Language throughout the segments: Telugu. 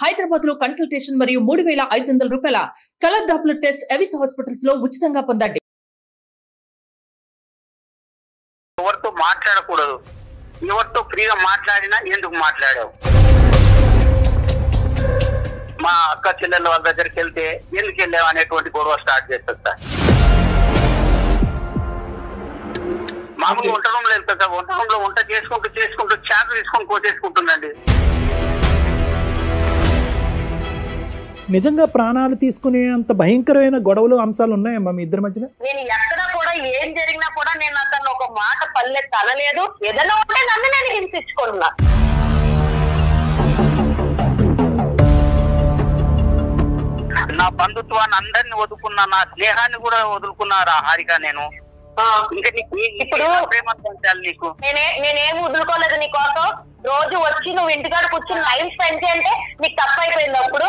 హైదరాబాద్ లో కన్సల్టేషన్ మరియు 3,500 రూపాయల colour Doppler test Avis hospitals లో ఉచితంగా పొందండి. ఎవరితో మాట్లాడకూడదు, ఎవరితో ఫ్రీగా మాట్లాడినా ఎందుకు మాట్లాడావు, మా అక్క చెల్లెళ్ళ వాళ్ళ దగ్గరికి వెళ్తే ఎందుకు వెళ్ళావు అనేటువంటి గొడవ స్టార్ట్ చేస్తారు సార్. మామూలు వంట రూమ్లో వెళ్తా సార్, వంట రూమ్లో వంట చేసుకుంటూ చాకు తీసుకొని కోసేసుకుంటుందండి. నిజంగా ప్రాణాలు తీసుకునే అంత భయంకరమైన గొడవలు అంశాలు ఉన్నాయమ్మా మీ ఇద్దరి మధ్యన? నేను ఎక్కడ కూడా ఏం జరిగినా కూడా నేను అతను ఒక మాట పల్లె తనలేదు. ఏదైనా ఉంటే నన్ను నేను హింసించుకున్నా. నా బంధుత్వాన్ని అందరినీ వదులుకున్నా, నా స్నేహాన్ని కూడా వదులుకున్నారా హారిక? నేను ఇంకా ఇప్పుడు నీకు నేనేం వదులుకోలేదు నీ కోసం. రోజు వచ్చి నువ్వు ఇంటికాడ కూర్చుని లైన్ స్పెండ్ చేయంటే నీకు తప్పైపోయింది. అప్పుడు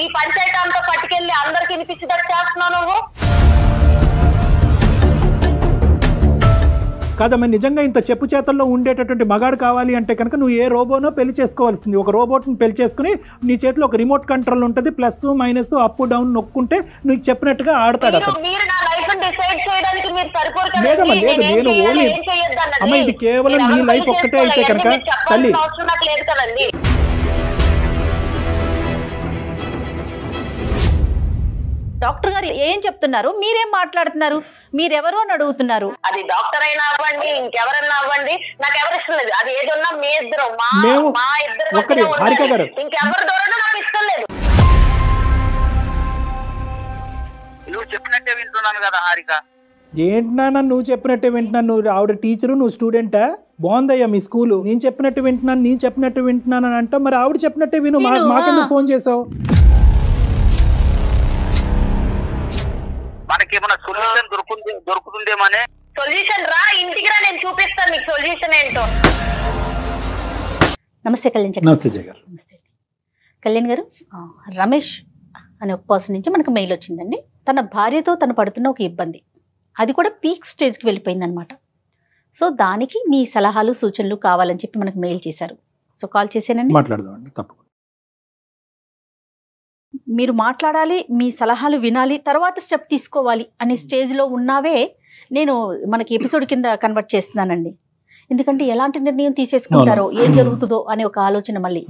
ఈ పంచాయతీ అంతా పట్టుకెళ్ళి అందరికి వినిపించేటట్టు చేస్తున్నావు నువ్వు. కాదమ్మా, నిజంగా ఇంత చెప్పు చేతల్లో ఉండేటటువంటి మగాడు కావాలి అంటే కనుక నువ్వు ఏ రోబోనో పెళ్లి చేసుకోవాల్సింది. ఒక రోబోట్ని పెళ్లి చేసుకుని నీ చేతిలో ఒక రిమోట్ కంట్రోల్ ఉంటుంది, ప్లస్ మైనస్ అప్ డౌన్ నొక్కుంటే నువ్వు చెప్పినట్టుగా ఆడతాడు అతను. లేదమ్మా, లేదు, నేను ఓన్లీ అమ్మ ఇది కేవలం నీ లైఫ్ ఒక్కటే అయితే కనుక తల్లి. డాక్టర్ గారు ఏం చెప్తున్నారు, మీరేం మాట్లాడుతున్నారు, మీరెవరో అని అడుగుతున్నారు. అది డాక్టర్ అయినా అవ్వండి, ఇంకెవరన్నా అవ్వండి, నాకు ఎవరు ఇష్టం లేదు. అది ఏదన్నా మీ ఇద్దరు మా ఇద్దరు ఇంకెవరి ద్వారా నాకు ఇష్టం లేదు. నువ్వు చెప్పినట్టే వింటున్నాను కదా హారిక. ఏంటన్నా నువ్వు చెప్పినట్టే వింటున్నాను? నువ్వు ఆవిడ టీచరు, నువ్వు స్టూడెంటా? బాగుందయ్యా మీ స్కూలు. నేను చెప్పినట్టు వింటున్నాను అని అంటా. మరి ఆవిడ చెప్పినట్టే విను. మాకెందుకు ఫోన్ చేసావు? మనకేమన్నా సొల్యూషన్ దొరుకుతుందేమనే. సొల్యూషన్ రా, ఇంటికి రా, నేను చూపిస్తాను నీకు సొల్యూషన్ ఏంటో. నమస్తే కళ్యాణ్ గారు. నమస్తే జయ గారు. నమస్తే కళ్యాణ్ గారు. రమేష్ అనే ఒక పర్సన్ నుంచి మనకు మెయిల్ వచ్చిందండి. తన భార్యతో తను పడుతున్న ఒక ఇబ్బంది, అది కూడా పీక్ స్టేజ్కి వెళ్ళిపోయింది అనమాట. సో దానికి మీ సలహాలు సూచనలు కావాలని చెప్పి మనకు మెయిల్ చేశారు. సో కాల్ చేశానండి, మాట్లాడదామండి. తప్పకుండా మీరు మాట్లాడాలి, మీ సలహాలు వినాలి, తర్వాత స్టెప్ తీసుకోవాలి అనే స్టేజ్లో ఉన్నావే నేను మనకి ఎపిసోడ్ కింద కన్వర్ట్ చేస్తున్నానండి. ఎందుకంటే ఎలాంటి నిర్ణయం తీసేసుకుంటారో, ఏం జరుగుతుందో అనే ఒక ఆలోచన మళ్ళీ.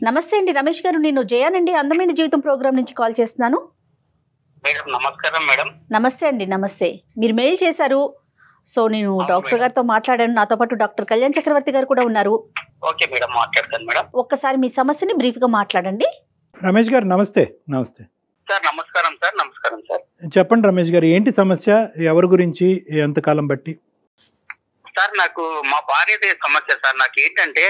నమస్తే అండి రమేష్ గారు, నేను జయానండి, అందమైన జీవితం ప్రోగ్రామ్ నుంచి కాల్ చేస్తున్నాను. నమస్కారం మేడం. నమస్తే అండి. నమస్తే. మీరు మెయిల్ చేశారు, సో నేను డాక్టర్ గారితో మాట్లాడాను. నాతో పాటు డాక్టర్ కళ్యాణ్ చక్రవర్తి గారు కూడా ఉన్నారు. ఓకే మేడం, మాట్లాడతాను మేడం. ఒక్కసారి మీ సమస్యని బ్రీఫ్ గా మాట్లాడండి. రమేష్ గారు నమస్తే. నమస్తే సార్. నమస్కారం సార్. నమస్కారం సార్. చెప్పండి రమేష్ గారు, ఏంటి సమస్య? ఎవరి గురించి? ఎంతకాలం బట్టి? సార్ నాకు మా భార్యదే సమస్య సార్. నాకు ఏంటంటే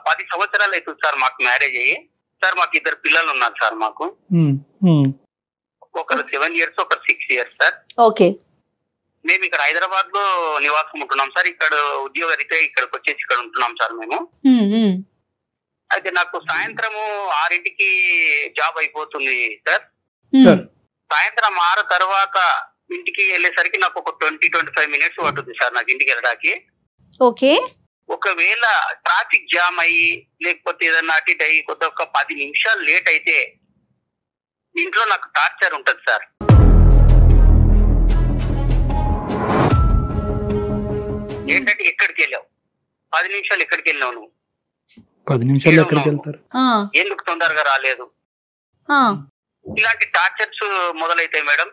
10 సంవత్సరాలు అవుతుంది సార్ మాకు మ్యారేజ్ అయ్యి. సార్ మాకు 2 పిల్లలు ఉన్నారు సార్. మాకు ఒకరు 7 years, ఒకరు 6 years సార్. ఓకే. మేము ఇక్కడ హైదరాబాద్ లో నివాసం ఉంటున్నాం సార్. ఇక్కడ ఉద్యోగ రీత్యా ఇక్కడికి వచ్చేసి ఇక్కడ ఉంటున్నాం సార్ మేము. అయితే నాకు సాయంత్రము 6ంటికి జాబ్ అయిపోతుంది సార్. సాయంత్రం 6 తర్వాత ఇంటికి వెళ్ళేసరికి నాకు ఒక 20-25 minutes పడుతుంది సార్ నాకు ఇంటికి వెళ్ళడానికి. ఓకే. ఒకవేళ ట్రాఫిక్ జామ్ అయ్యి లేకపోతే ఏదన్నా అటు ఇటు అయ్యి ఒక 10 నిమిషాలు లేట్ అయితే ఇంట్లో నాకు టార్చర్ ఉంటుంది సార్. ఏంటంటే ఎక్కడికి వెళ్ళావు, 10 నిమిషాలు ఎక్కడికి వెళ్ళావు నువ్వు, 10 నిమిషాలు ఎక్కడికి వెళ్తారు, ఎందుకు తొందరగా రాలేదు, ఇలాంటి టార్చర్స్ మొదలైతాయి మేడం.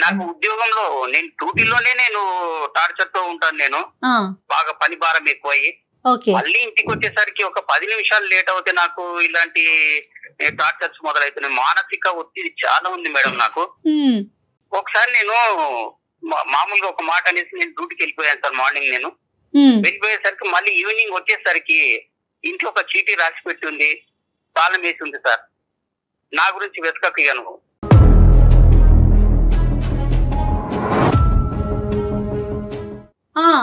నాకు ఉద్యోగంలో నేను డ్యూటీలోనే నేను టార్చర్ తో ఉంటాను. నేను బాగా పని భారం ఎక్కువయ్యి మళ్ళీ ఇంటికి వచ్చేసరికి ఒక 10 నిమిషాలు లేట్ అవుతే నాకు ఇలాంటి టార్చర్స్ మొదలవుతున్నాయి. మానసిక ఒత్తిడి చాలా ఉంది మేడం నాకు. ఒకసారి నేను మామూలుగా ఒక మాట అనేసి నేను డ్యూటీకి వెళ్ళిపోయాను సార్. మార్నింగ్ నేను వెళ్ళిపోయేసరికి మళ్ళీ ఈవినింగ్ వచ్చేసరికి ఇంట్లో ఒక చీటీ రాసి పెట్టి ఉంది, తాళం వేసి ఉంది సార్. నా గురించి వెతకయ్యాను.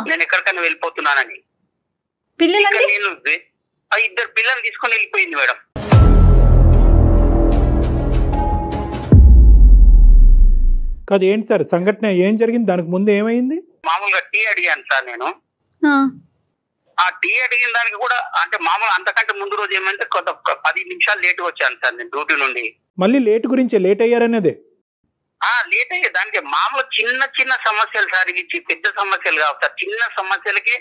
నేను ఎక్కడికైనా వెళ్ళిపోతున్నానని. నేను 2 పిల్లలు తీసుకొని వెళ్ళిపోయింది మేడం. కాదు ఏంటి సార్ సంఘటన, ఏం జరిగింది? దానికి ముందు ఏమైంది? మామూలుగా టీ అడిగాను సార్ నేను. ఆ టీ అడిగిన దానికి కూడా అంటే మామూలు అంతకంటే ముందు రోజు ఏమంటే కొంత 10 నిమిషాలు లేట్ వచ్చాను సార్ నేను డ్యూటీ నుండి. మళ్ళీ లేట్ గురించే, లేట్ అయ్యారనేదే. లేట్ అయ్యే దానికి మామూలు చిన్న చిన్న సమస్యలు సార్, ఇవి పెద్ద సమస్యలు కావు సార్. చిన్న సమస్యలకి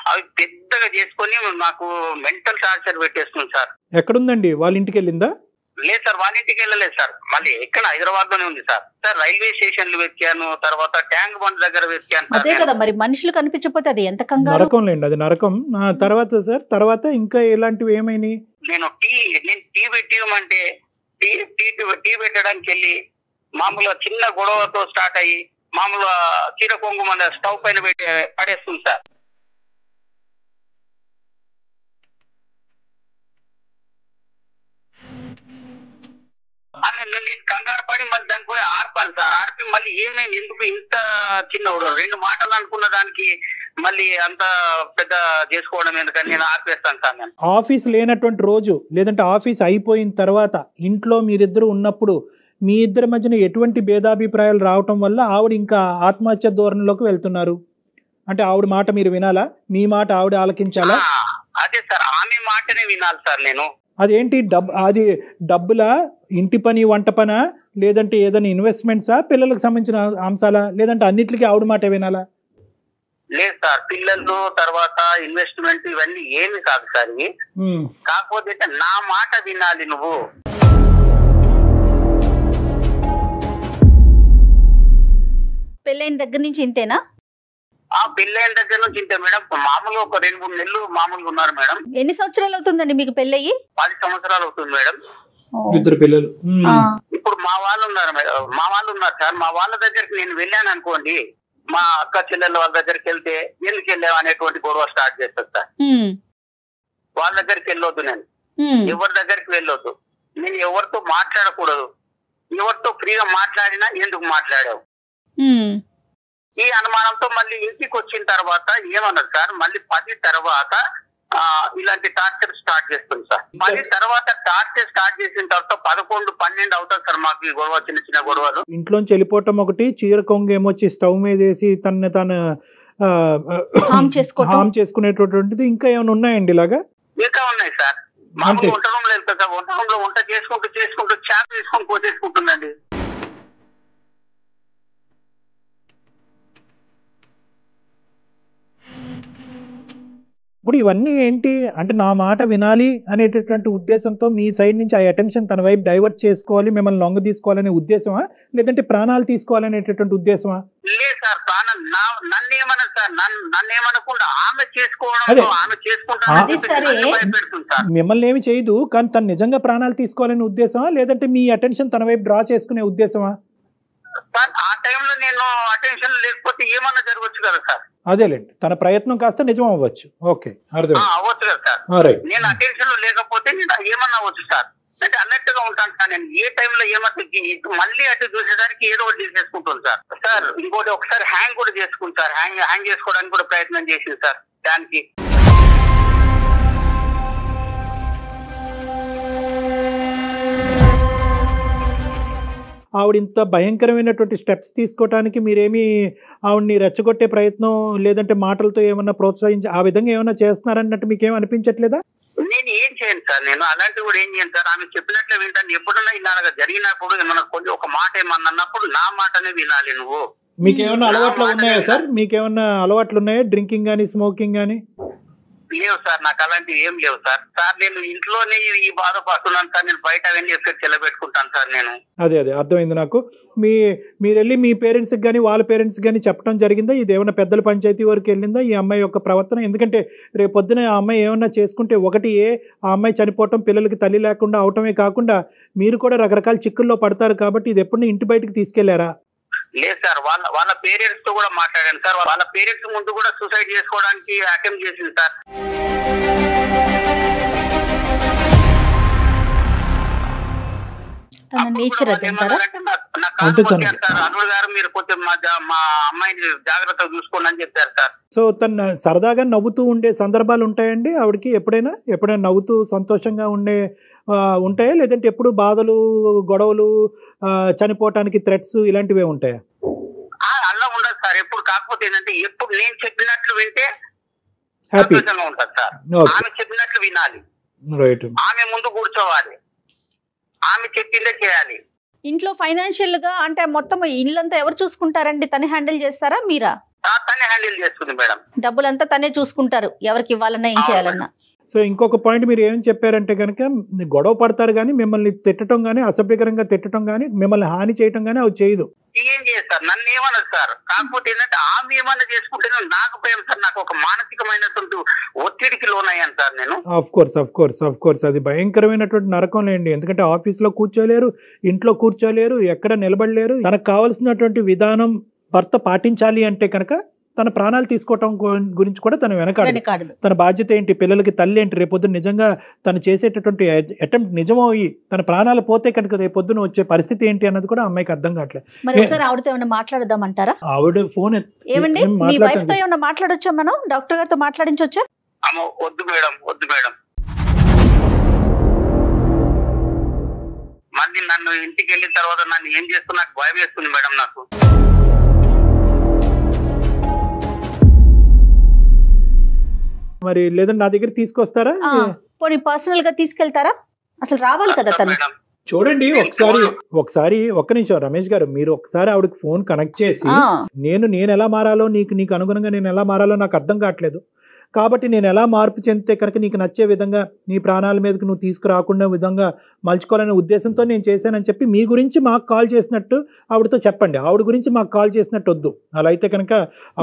అవి పెద్దగా చేసుకొని నాకు మెంటల్ టార్చర్ పెట్టేస్తుంది సార్. ఎక్కడుందండి, వాళ్ళ ఇంటికి వెళ్ళిందా? లేదు సార్, వాళ్ళ ఇంటికి వెళ్ళలేదు సార్. మళ్ళీ ఎక్కడ హైదరాబాద్ లోనే ఉంది సార్. సార్ రైల్వే స్టేషన్లు వెతికాను, తర్వాత ట్యాంక్ బండ్ దగ్గర వెతికాను. అదే కదా మరి, మనుషులు కనిపించకపోతే అది ఎంత కంగారు. నరకం లేండి, అది నరకం. తర్వాత సార్, తర్వాత ఇంకా ఎలాంటివి ఏమైనాయి? నేను టీ పెట్టిమంటే టీ పెట్టడానికి వెళ్ళి మామూలుగా చిన్న గొడవతో స్టార్ట్ అయ్యి మామూలుగా చీర కొంగు మన స్టవ్ పైన పెట్టి పడేస్తుంది సార్. నేను కంగారు పడి మళ్ళీ దానికి పోయి ఆర్పాను సార్. ఆర్పి మళ్ళీ ఏమైంది, ఎందుకు ఇంత చిన్న 2 మాటలు అనుకున్న దానికి మళ్ళీ అంత పెద్ద చేసుకోవడం ఎందుకని నేను ఆర్పేస్తాను సార్. నేను ఆఫీస్ లేనటువంటి రోజు, లేదంటే ఆఫీస్ అయిపోయిన తర్వాత ఇంట్లో మీరిద్దరు ఉన్నప్పుడు మీ ఇద్దరి మధ్యన ఎటువంటి భేదాభిప్రాయాలు రావటం వల్ల ఆవిడ ఇంకా ఆత్మహత్య ధోరణిలోకి వెళ్తున్నారు? అంటే ఆవిడ మాట మీరు వినాలా, మీ మాట ఆవిడ ఆలకించాలా? అదే సార్, ఆమె మాటనే వినాలి సార్ నేను. అదేంటి అది డబ్బులా, ఇంటి పని వంట పనా, లేదంటే ఏదైనా ఇన్వెస్ట్మెంట్సా, పిల్లలకు సంబంధించిన అంశాలా, లేదంటే అన్నిటికీ ఆవిడ మాట వినాలా? లేదు సార్, పిల్లలు తర్వాత ఇన్వెస్ట్మెంట్ ఇవన్నీ ఏమి కాదు సార్. ఇవి కాకపోతే నా మాట వినాలి నువ్వు. పెళ్ళైన దగ్గర నుంచి ఇంతేనా? పెళ్ళైన దగ్గర నుంచి ఇంతే మేడం. మామూలుగా ఒక 2-3 నెలలు మామూలుగా ఉన్నారు మేడం. ఎన్ని సంవత్సరాలు అవుతుందండి మీకు పెళ్ళయి? 10 సంవత్సరాలు అవుతుంది మేడం. 2 పిల్లలు. ఇప్పుడు మా వాళ్ళు ఉన్నారు సార్. మా వాళ్ళ దగ్గరికి నేను వెళ్ళాను అనుకోండి, మా అక్క చెల్లెళ్ళ వాళ్ళ దగ్గరికి వెళ్తే ఎందుకు వెళ్ళావు అనేటువంటి గొడవ స్టార్ట్ చేస్తారు సార్. వాళ్ళ దగ్గరికి వెళ్ళొద్దు, నేను ఎవరి దగ్గరికి వెళ్ళొద్దు, నేను ఎవరితో మాట్లాడకూడదు, ఎవరితో ఫ్రీగా మాట్లాడినా ఎందుకు మాట్లాడావు, ఈ అనుమానంతో మళ్ళీ ఇంటికి వచ్చిన తర్వాత ఏమన్నారు సార్, మళ్ళీ 10 తర్వాత ఇలాంటి టార్చర్ స్టార్ట్ చేస్తుంది సార్. 10 తర్వాత టార్చర్ స్టార్ట్ చేసిన తర్వాత 11-12 అవుతుంది సార్ మాకు ఈ గొడవ, చిన్న చిన్న గొడవలు. ఇంట్లోంచి వెళ్ళిపోవటం ఒకటి, చీర కొంగు ఏమొచ్చి స్టవ్ మీద వేసి తను హామ్ చేసుకునేటటువంటిది ఇంకా ఏమైనా ఉన్నాయండి ఇలాగా? ఇంకా ఉన్నాయి సార్. మామూలు వంట రూమ్ లో వెళ్తా సార్, వంట రూమ్ లో వంట చేసుకుంటూ చాప్ తీసుకొని పోసేసుకుంటుందండి. ఇప్పుడు ఇవన్నీ ఏంటి అంటే, నా మాట వినాలి అనేటటువంటి ఉద్దేశంతో మీ సైడ్ నుంచి ఆ అటెన్షన్ తన వైపు డైవర్ట్ చేసుకోవాలి, మిమ్మల్ని లొంగ తీసుకోవాలనే ఉద్దేశమా, లేదంటే ప్రాణాలు తీసుకోవాలనేటటువంటి ఉద్దేశమా? లేదు సార్, నన్ను ఏమన్నా సార్, నన్ను ఏమనకుండా ఆమె చేసుకోవడం, ఆమె చేసుకుంటా. మిమ్మల్ని ఏమి చేయదు, కానీ తను నిజంగా ప్రాణాలు తీసుకోవాలనే ఉద్దేశమా, లేదంటే మీ అటెన్షన్ తన వైపు డ్రా చేసుకునే ఉద్దేశమా? సార్ ఆ టైంలో నేను అటెన్షన్ లేకపోతే ఏమన్నా జరగచ్చు కదా సార్. అదేలేండి, తన ప్రయత్నం కాస్త నిజం అవ్వచ్చు. ఓకే, అర్థం అవ్వచ్చు కదా సార్. నేను అటెన్షన్ లో లేకపోతే నేను ఏమన్నా అవ్వచ్చు సార్. అంటే అన్నట్టుగా ఉంటాను సార్. నేను ఏ టైంలో ఏమన్నా మళ్ళీ అటు చూసేసరికి ఏదో ఒకటి తీసేసుకుంటుంది సార్. సార్ ఇంకోటి ఒకసారి హ్యాంగ్ కూడా చేసుకుంటారు, హ్యాంగ్ చేసుకోవడానికి కూడా ప్రయత్నం చేసింది సార్. దానికి ఆవిడ ఇంత భయంకరమైనటువంటి స్టెప్స్ తీసుకోవడానికి మీరేమి ఆవిడ్ని రెచ్చగొట్టే ప్రయత్నం, లేదంటే మాటలతో ఏమన్నా ప్రోత్సహించి ఆ విధంగా ఏమన్నా చేస్తున్నారన్నట్టు మీకేం అనిపించట్లేదా? నేను ఏం చేయను సార్, నేను అలాంటివి కూడా ఏం చేయను సార్. ఆమె చెప్పినట్లే వింటాను. ఎప్పుడన్నా ఇలాగా జరిగినప్పుడు ఏమన్నా కొంచెం ఒక మాట ఏమన్నా అన్నప్పుడు నా మాటనే వినాలి నువ్వు. మీకేమన్నా అలవాట్లు ఉన్నాయా సార్? మీకేమన్నా అలవాట్లు ఉన్నాయా, డ్రింకింగ్ కానీ స్మోకింగ్ కానీ? లేవు సార్, నాకు అలాంటివి ఏం లేవు సార్. సార్ నేను ఇంట్లోనే ఈ బాధపడుతున్నాను సార్. నేను బయట అవన్నీ ఎఫెక్ట్ చెల్లబెట్టుకుంటాను సార్ నేను. అదే అర్థమైంది నాకు. మీరు వెళ్ళి మీ పేరెంట్స్కి కానీ వాళ్ళ పేరెంట్స్కి కానీ చెప్పడం జరిగిందా? ఇది ఏమైనా పెద్దల పంచాయతీ వరకు వెళ్ళిందా ఈ అమ్మాయి యొక్క ప్రవర్తన? ఎందుకంటే రేపు పొద్దున ఆ అమ్మాయి ఏమన్నా చేసుకుంటే ఒకటి ఆ అమ్మాయి చనిపోవటం, పిల్లలకి తల్లి లేకుండా అవటమే కాకుండా మీరు కూడా రకరకాల చిక్కుల్లో పడతారు కాబట్టి ఇది ఎప్పుడు ఇంటి బయటకు తీసుకెళ్లారా? లేదు సార్, వాళ్ళ పేరెంట్స్ తో కూడా మాట్లాడాను సార్. వాళ్ళ పేరెంట్స్ ముందు కూడా సూసైడ్ చేసుకోవడానికి అటెంప్ట్ చేసింది సార్. అల్లుడు గారు మీరు కొంచెం మా అమ్మాయిని జాగ్రత్తగా చూసుకోండి అని చెప్పారు సార్. సో తను సరదాగా నవ్వుతూ ఉండే సందర్భాలు ఉంటాయండి ఆవిడకి? ఎప్పుడైనా నవ్వుతూ సంతోషంగా ఉంటాయా, లేదంటే ఎప్పుడు బాధలు, గొడవలు, చనిపోవటానికి థ్రెట్స్ ఇలాంటివే ఉంటాయా? అలా ఉండదు సార్ ఎప్పుడు. కాకపోతే ఏంటంటే ఎప్పుడు నేను చెప్పినట్లు వింటే సంతోషంగా ఉంటుంది సార్. ఆమె చెప్పినట్లు వినాలి, ఆమె ముందు కూర్చోవాలి, ఆమె చెప్పిందే చేయాలి. ఇంట్లో ఫైనాన్షియల్ గా అంటే మొత్తం ఇల్లంతా ఎవరు చూసుకుంటారండి? తనే హ్యాండిల్ చేస్తారా మీరా? తనే హ్యాండిల్ చేస్తుంది మేడం. డబ్బులంతా తనే చూసుకుంటారు, ఎవరికి ఇవ్వాలన్నా ఏం చేయాలన్నా. సో ఇంకొక పాయింట్ మీరు ఏం చెప్పారంటే కనుక గొడవ పడతారు కానీ మిమ్మల్ని తిట్టడం కానీ అసభ్యకరంగా తిట్టడం కానీ మిమ్మల్ని హాని చేయడం కానీ అవి చేయదు. ఏం చేస్తారు, నన్ను ఏమన్నది సార్. కాకపోతే ఏంటంటే ఆమె ఏమన్నా చేసుకుంటే నాకు భయం సార్. నాకు ఒక మానసికమైనటువంటి ఒత్తిడికి లోనయ్యాను సార్ నేను. ఆఫ్ కోర్స్ అది భయంకరమైనటువంటి నరకం లేండి. ఎందుకంటే ఆఫీస్లో కూర్చోలేరు, ఇంట్లో కూర్చోలేరు, ఎక్కడ నిలబడలేరు. తనకు కావాల్సినటువంటి విధానం భర్త పాటించాలి అంటే కనుక తన ప్రాణాలు తీసుకోవటం గురించి కూడా తను వెనకాడదు. తన బాధ్యత ఏంటి, పిల్లలకి తల్లి ఏంటి, రేపొద్దున నిజంగా తను చేసేటటువంటి అటెంప్ట్ నిజమయ్యి తన ప్రాణాలు పోతే కనుక రేపొద్దున వచ్చే పరిస్థితి ఏంటి అన్నది కూడా అమ్మాయికి అర్థం కావట్లేదు. ఆవిడతో ఏమైనా మాట్లాడదామంటారా? ఆవిడ ఫోన్ ఏమండి మీ వైఫ్ తో ఏమైనా మాట్లాడొచ్చా? మనం డాక్టర్ గారితో మాట్లాడించొచ్చా? వద్దు మేడం, వద్దు మేడం. మళ్ళీ నన్ను ఇంటికి వెళ్ళిన తర్వాత నన్ను ఏం చేస్తున్నా నాకు భయం వేస్తుంది మేడం. నాకు మరి లేదంటే నా దగ్గర తీసుకొస్తారా? పోనీ పర్సనల్ గా తీసుకెళ్తారా? అసలు రావాలి కదా తను. చూడండి ఒకసారి ఒక్క నిమిషం రమేష్ గారు, మీరు ఒకసారి ఆవిడకి ఫోన్ కనెక్ట్ చేసి నేను ఎలా మారాలో నీకు అనుగుణంగా నేను ఎలా మారాలో నాకు అర్థం కావట్లేదు, కాబట్టి నేను ఎలా మార్పు చెందితే కనుక నీకు నచ్చే విధంగా నీ ప్రాణాల మీదకి నువ్వు తీసుకురాకుండా విధంగా మలుచుకోవాలనే ఉద్దేశంతో నేను చేశానని చెప్పి మీ గురించి మాకు కాల్ చేసినట్టు ఆవిడతో చెప్పండి. ఆవిడ గురించి మాకు కాల్ చేసినట్టు వద్దు. అలా అయితే కనుక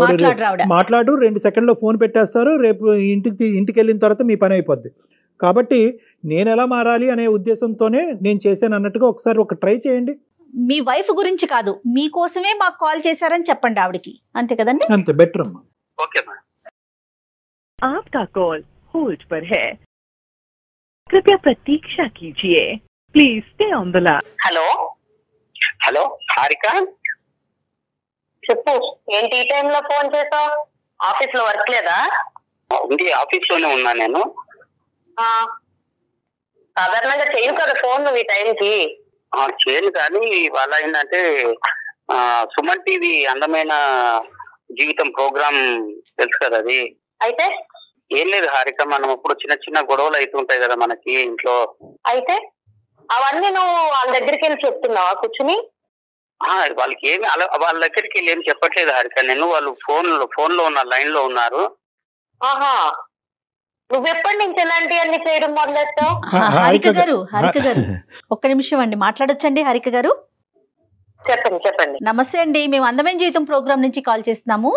ఆవిడ మాట్లాడు 2 సెకండ్లో ఫోన్ పెట్టేస్తారు, రేపు ఇంటికి వెళ్ళిన తర్వాత మీ పని అయిపోద్ది. కాబట్టి నేను ఎలా మారాలి అనే ఉద్దేశంతోనే నేను చేశాను అన్నట్టుగా ఒకసారి ట్రై చేయండి. మీ వైఫ్ గురించి కాదు, మీకోసమే మాకు కాల్ చేశారని చెప్పండి ఆవిడకి, అంతే కదండి? అంతే బెటర్ అమ్మా. Okay madam. आपका कॉल होल्ड पर है, कृपया प्रतीक्षा कीजिए, please stay on the line. Hello Harika, చెప్పు. ఏంటి ఈ టైంలో ఫోన్ చేసావు? ఆఫీస్ లో వర్క్ లేదా? ఉంది, ఆఫీస్ లోనే ఉన్నా నేను. సాధారణంగా చేయను కదా ఫోన్ నువ్వు ఈ టైంకి? చేయను, కానీ వాళ్ళ ఏంటంటే సుమన్ టీవీ అందమైన జీవితం ప్రోగ్రామ్ తెలుసు కదా, అది అయితే ఏం లేదు హారిక, మనం ఇప్పుడు చిన్న గొడవలు అవుతుంటాయి కదా మనకి ఇంట్లో. అయితే అవన్నీ నువ్వు వాళ్ళ దగ్గరికి వెళ్ళి చెప్తున్నావా కూర్చుని? వాళ్ళకి ఏమి వాళ్ళ దగ్గరికి వెళ్ళి ఏం చెప్పట్లేదు హారిక నేను. వాళ్ళు ఫోన్ లో ఉన్న లైన్ లో ఉన్నారు. ఆహా, నువ్వెప్పటి నుంచి ఇలాంటి అన్ని చేయడం మొదలెట్టావు? హారిక గారు ఒక్క నిమిషం అండి, మాట్లాడొచ్చండి హారిక గారు? చెప్పండి. నమస్తే అండి, మేము అందమైన జీవితం ప్రోగ్రామ్ నుంచి కాల్ చేస్తున్నాము.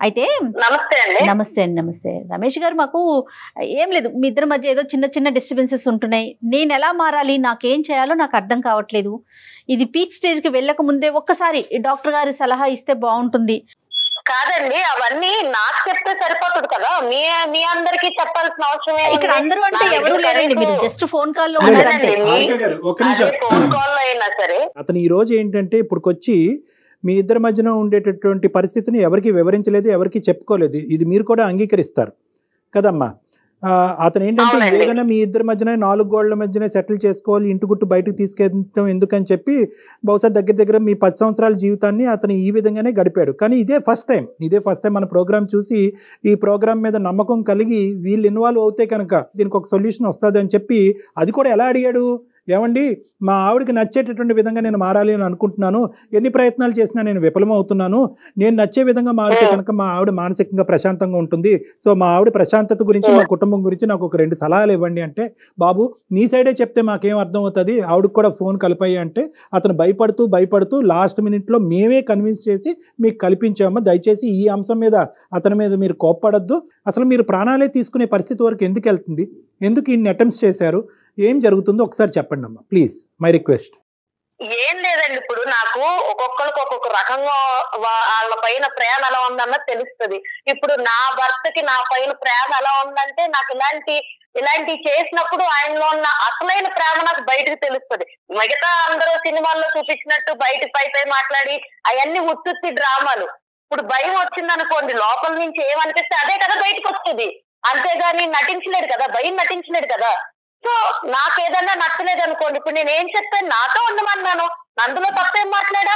అయితే నమస్తే అండి. రమేష్ గారు, మాకు ఏం లేదు, మీ ఇద్దరి మధ్య ఏదో చిన్న డిస్టర్బెన్సెస్ ఉంటున్నాయి. నేను ఎలా మారాలి, నాకేం చేయాలో నాకు అర్థం కావట్లేదు. ఇది పీక్ స్టేజ్ కి వెళ్ళక ముందే ఒక్కసారి డాక్టర్ గారి సలహా ఇస్తే బాగుంటుంది. కాదండి, అవన్నీ నాకు చెప్తే సరిపోతుంది కదా, మీ అందరికి చెప్పాల్సిన అవసరం. ఇక్కడ అందరూ అంటే ఎవరు లేరండి, మీరు జస్ట్ ఫోన్ కాల్ లో ఫోన్ కాల్ లో అయినా సరే. అతను ఈ రోజు ఏంటంటే ఇప్పుడుకొచ్చి మీ ఇద్దరి మధ్యన ఉండేటటువంటి పరిస్థితిని ఎవరికి వివరించలేదు, ఎవరికి చెప్పుకోలేదు. ఇది మీరు కూడా అంగీకరిస్తారు కదమ్మా. అతను ఏంటంటే ఏదైనా మీ ఇద్దరి మధ్యన 4 గోళ్ల మధ్యనే సెటిల్ చేసుకోవాలి, ఇంటి గుట్టు బయటకు తీసుకెళ్తాం ఎందుకని చెప్పి బహుశా దగ్గర మీ 10 సంవత్సరాల జీవితాన్ని అతను ఈ విధంగానే గడిపాడు. కానీ ఇదే ఫస్ట్ టైం మన ప్రోగ్రామ్ చూసి ఈ ప్రోగ్రామ్ మీద నమ్మకం కలిగి వీళ్ళు ఇన్వాల్వ్ అవుతే కనుక దీనికి ఒక సొల్యూషన్ వస్తుంది అని చెప్పి అది కూడా ఎలా అడిగాడు, ఏమండి మా ఆవిడకి నచ్చేటటువంటి విధంగా నేను మారాలి అని అనుకుంటున్నాను, ఎన్ని ప్రయత్నాలు చేసినా నేను విఫలమవుతున్నాను, నేను నచ్చే విధంగా మారితే కనుక మా ఆవిడ మానసికంగా ప్రశాంతంగా ఉంటుంది, సో మా ఆవిడ ప్రశాంతత గురించి మా కుటుంబం గురించి నాకు ఒక 2 సలహాలు ఇవ్వండి అంటే, బాబు నీ సైడే చెప్తే మాకేం అర్థం అవుతుంది, ఆవిడకి కూడా ఫోన్ కలిపాయి అంటే అతను భయపడుతూ లాస్ట్ మినిట్లో మేమే కన్విన్స్ చేసి మీకు కల్పించామా, దయచేసి ఈ అంశం మీద అతని మీద మీరు కోప్పడద్దు, అసలు మీరు ప్రాణాలే తీసుకునే పరిస్థితి వరకు ఎందుకు వెళ్తుంది, ఎందుకు ఇన్ని అటెంప్ట్స్ చేశారు, ఏం జరుగుతుందో ఒకసారి చెప్పండి అమ్మా ప్లీజ్, మై రిక్వెస్ట్. ఏం లేదండి, ఇప్పుడు నాకు ఒక్కొక్కరికి ఒక్కొక్క రకంగా వాళ్ళ పైన ప్రేమ ఎలా ఉందన్నది తెలుస్తుంది. ఇప్పుడు నా భర్తకి నా పైన ప్రేమ ఎలా ఉందంటే నాకు ఇలాంటి చేసినప్పుడు ఆయనలో ఉన్న అసలైన ప్రేమ నాకు బయటకు తెలుస్తుంది. మిగతా అందరూ సినిమాల్లో చూపించినట్టు బయట పై మాట్లాడి అవన్నీ ఉత్తుత్తి డ్రామాలు. ఇప్పుడు భయం వచ్చింది అనుకోండి, లోపల నుంచి ఏమనిపిస్తే అదే కదా బయటకు వస్తుంది, అంతేగాని నటించలేడు కదా, భయం నటించలేడు కదా. సో నాకేదన్నా నచ్చలేదు అనుకోండి, ఇప్పుడు నేను ఏం చెప్పాను, నాతో ఉండమన్నాను, అందులో తప్పేం మాట్లాడా,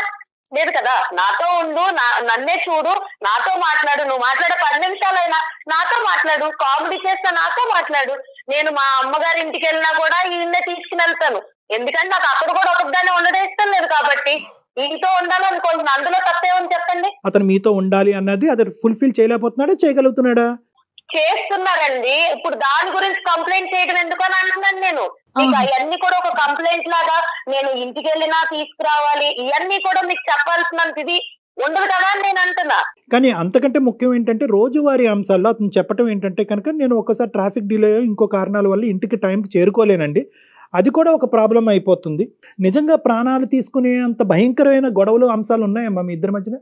లేదు కదా, నాతో ఉండు, నన్నే చూడు, నాతో మాట్లాడు, నువ్వు మాట్లాడే 10 నిమిషాలైనా నాతో మాట్లాడు, కామెడీ చేస్తా నాతో మాట్లాడు. నేను మా అమ్మగారి ఇంటికి వెళ్ళినా కూడా ఈయన్నే తీసుకుని వెళ్తాను, ఎందుకంటే నాకు అక్కడ కూడా ఒకదాన్ని ఉండడం ఇష్టం లేదు కాబట్టి ఈతో ఉండాలనుకుంటున్నా. అందులో తప్పేమని చెప్పండి? అతను మీతో ఉండాలి అన్నది అది ఫుల్ఫిల్ చేయలేకపోతున్నాడా, చేయగలుగుతున్నాడా? చేస్తున్నారండి. ఇప్పుడు దాని గురించి కంప్లైంట్ చేయడం ఎందుకని అంటున్నాను నేను. మీకు అవన్నీ కూడా ఒక కంప్లైంట్ లాగా నేను ఇంటికి వెళ్ళినా తీసుకురావాలి, ఇవన్నీ కూడా మీకు చెప్పాల్సినంత ఇది ఉండదు కదా అని నేను అంటున్నా. కానీ అంతకంటే ముఖ్యం ఏంటంటే రోజువారీ అంశాల్లో అతను చెప్పడం ఏంటంటే కనుక నేను ఒకసారి ట్రాఫిక్ డిలే ఇంకో కారణాల వల్ల ఇంటికి టైంకి చేరుకోలేనండి, అది కూడా ఒక ప్రాబ్లం అయిపోతుంది. నిజంగా ప్రాణాలు తీసుకునే అంత భయంకరమైన గొడవలు అంశాలు ఉన్నాయమ్మా మీ ఇద్దరి మధ్యన?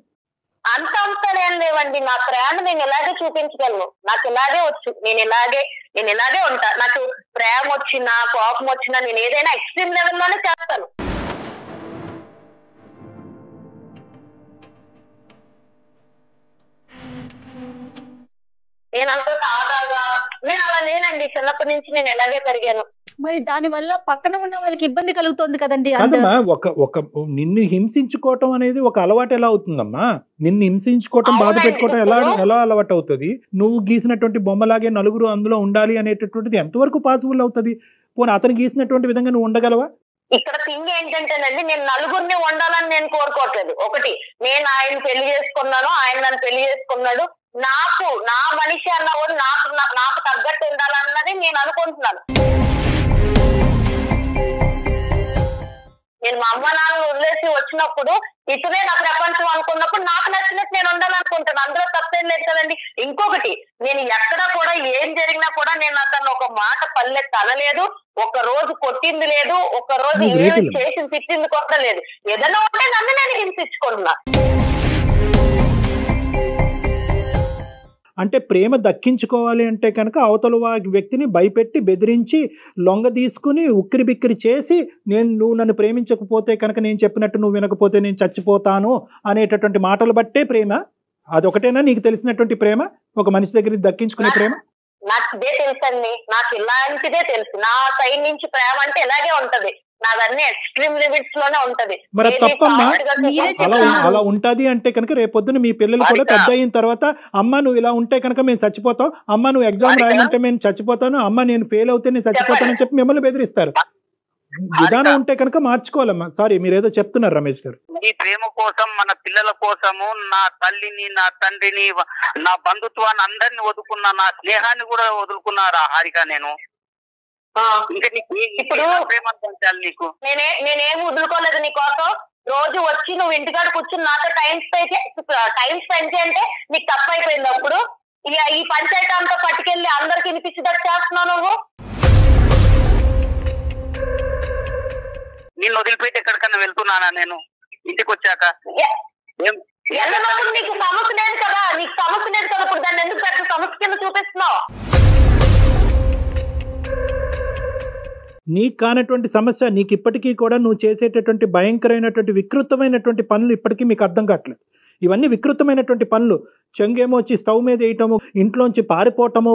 అంత అంశాలు ఏం లేవండి. నా ప్రేమ నేను ఇలాగే చూపించగలను, నాకు ఇలాగే వచ్చు, నేను ఇలాగే ఉంటా. నాకు ప్రేమ వచ్చినా కోపం వచ్చినా నేను ఏదైనా ఎక్స్ట్రీమ్ లెవెల్లోనే చేస్తాను. నేను అంత సాదాగా నేను అలా లేనండి. చిన్నప్పటి నుంచి నేను ఎలాగే పెరిగాను. మరి దాని వల్ల పక్కన ఉన్న వాళ్ళకి ఇబ్బంది కలుగుతుంది కదండి. కాదమ్మా, ఒక నిన్ను హింసించుకోవటం అనేది ఒక అలవాటు ఎలా అవుతుందమ్మా? నిన్ను హింసించుకోవటం, బాధ పెట్టుకోవటం ఎలా అలవాటు అవుతుంది? నువ్వు గీసినటువంటి బొమ్మలాగే నలుగురు అందులో ఉండాలి అనేటటువంటిది ఎంతవరకు పాసిబుల్ అవుతుంది? పోనీ అతను గీసినటువంటి విధంగా నువ్వు ఉండగలవా? ఇక్కడ థింగ్ ఏంటంటేనండి, నేను నలుగురిని ఉండాలని నేను కోరుకోవట్లేదు. ఒకటి, నేను ఆయన పెళ్లి చేసుకున్నాను, ఆయన నన్ను పెళ్లి చేసుకున్నాడు, నాకు నా మనిషి అన్న కూడా నాకు తగ్గట్టు ఉండాలన్నది నేను అనుకుంటున్నాను. నేను మా అమ్మ నాన్న వదిలేసి వచ్చినప్పుడు ఇతనే నా ప్రపంచం అనుకున్నప్పుడు నాకు నచ్చినట్టు నేను ఉండాలనుకుంటాను. అందులో తప్పేం లేదు కదండి. ఇంకొకటి, నేను ఎక్కడా కూడా ఏం జరిగినా కూడా నేను అతను ఒక మాట పల్లెత్తి అనలేదు, ఒక రోజు కొట్టింది లేదు, ఒక రోజు ఏమి చేసి తిట్టింది కూడా లేదు. ఏదైనా ఉంటే నన్ను నేను హింసించుకుంటున్నా. అంటే ప్రేమ దక్కించుకోవాలి అంటే కనుక అవతల వ్యక్తిని భయపెట్టి బెదిరించి లొంగ తీసుకుని ఉక్కిరి బిక్కిరి చేసి నువ్వు నన్ను ప్రేమించకపోతే కనుక నేను చెప్పినట్టు నువ్వు వినకపోతే నేను చచ్చిపోతాను అనేటటువంటి మాటలు బట్టే ప్రేమ? అదొకటేనా నీకు తెలిసినటువంటి ప్రేమ, ఒక మనిషి దగ్గర దక్కించుకునే ప్రేమ? నాకు ఇదే తెలుసండి, నాకు ఇలాంటిదే తెలుసు. నా సైడ్ నుంచి ప్రేమ అంటే ఇలాగే ఉంటది, నాదన్నీ ఎక్స్ట్రీమ్ లిమిట్స్ లోనే ఉంటది. మరి తప్పమ్మా, అలా ఉంటది అంటే కనుక రేపొద్దున మీ పిల్లలు కూడా పెద్ద అయిన తర్వాత అమ్మ నువ్వు ఇలా ఉంటే కనుక మేము చచ్చిపోతాం, అమ్మ నువ్వు ఎగ్జామ్ రాయమంటే మేము చచ్చిపోతాను, అమ్మ నేను ఫెయిల్ అవుతే నేను చచ్చిపోతానని చెప్పి మిమ్మల్ని బెదిరిస్తారు. విధానం ఉంటే కనుక మార్చుకోవాలమ్మా. సారీ, మీరేదో చెప్తున్నారు రమేష్ గారు. ఈ ప్రేమ కోసం, మన పిల్లల కోసము, నా తల్లిని, నా తండ్రిని, నా బంధుత్వాన్ని అందరిని వదులుకున్నా, నా స్నేహాన్ని కూడా వదులుకున్నారా హారిక? నేను ఇప్పుడు నేనేం వదులుకోలేదు నీకోసం. రోజు వచ్చి నువ్వు ఇంటికాడ కూర్చుని నాతో టైం స్పెండ్ చేయంటే నీకు తప్పు అయిపోయింది. అప్పుడు ఈ పంచాయతీ అంతా పట్టుకెళ్ళి అందరికి వినిపించేటట్టు చేస్తున్నావు నువ్వు. నిన్ను వదిలిపెట్టి ఎక్కడికన్నా వెళ్తున్నానా నేను ఇంటికి వచ్చాక? వెళ్ళినప్పుడు నీకు సమస్య లేదు కదా, నీకు సమస్య లేదు కదా, ఇప్పుడు దాన్ని ఎందుకు పెద్ద సమస్య కింద చూపిస్తున్నావు? నీకు కానటువంటి సమస్య నీకు ఇప్పటికీ కూడా నువ్వు చేసేటటువంటి భయంకరమైనటువంటి వికృతమైనటువంటి పనులు ఇప్పటికీ మీకు అర్థం కావట్లేదు. ఇవన్నీ వికృతమైనటువంటి పనులు. చెంగేమో వచ్చి స్టవ్ మీద వేయటము, ఇంట్లోంచి పారిపోవటము,